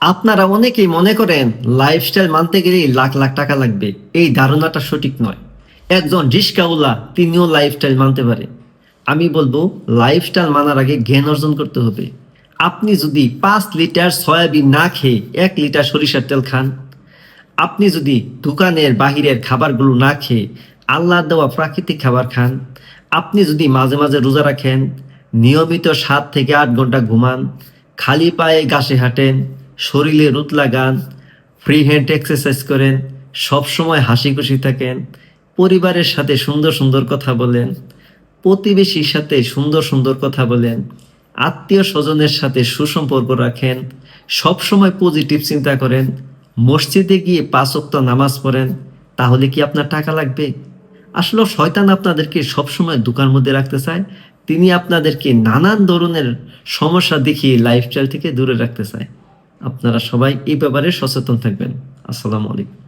আপনারা অনেকেই মনে করেন লাইফস্টাইল মানতে গেলেই লাখ লাখ টাকা লাগবে। এই ধারণাটা সঠিক নয়। একজন রিস্কাওয়ালা তিনিও লাইফস্টাইল মানতে পারে। আমি বলবো লাইফস্টাইল মানার আগে জ্ঞান অর্জন করতে হবে। আপনি যদি 5 লিটার সয়াবিন না খেয়ে 1 লিটার সরিষার তেল খান, আপনি যদি দোকানের বাহিরের খাবারগুলো না খেয়ে আল্লাহর দেওয়া প্রাকৃতিক খাবার খান, আপনি যদি মাঝে মাঝে রোজা রাখেন, নিয়মিত 7 থেকে 8 ঘন্টা ঘুমান, খালি পায়ে ঘাসে হাঁটেন, শরীরে রোদ লাগান, ফ্রি হ্যান্ড এক্সারসাইজ করেন, সবসময় হাসি খুশি থাকেন, পরিবারের সাথে সুন্দর সুন্দর কথা বলেন, প্রতিবেশীর সাথে সুন্দর সুন্দর কথা বলেন, আত্মীয় স্বজনের সাথে সুসম্পর্ক রাখেন, সবসময় পজিটিভ চিন্তা করেন, মসজিদে গিয়ে 5 ওয়াক্ত নামাজ পড়েন, তাহলে কি আপনার টাকা লাগবে? আসলে শয়তান আপনাদেরকে সবসময় দোকান মধ্যে রাখতে চায়। তিনি আপনাদেরকে নানান ধরনের সমস্যা দেখিয়ে লাইফস্টাইল থেকে দূরে রাখতে চায়। আপনারা সবাই এই ব্যাপারে সচেতন থাকবেন। আসসালামু আলাইকুম।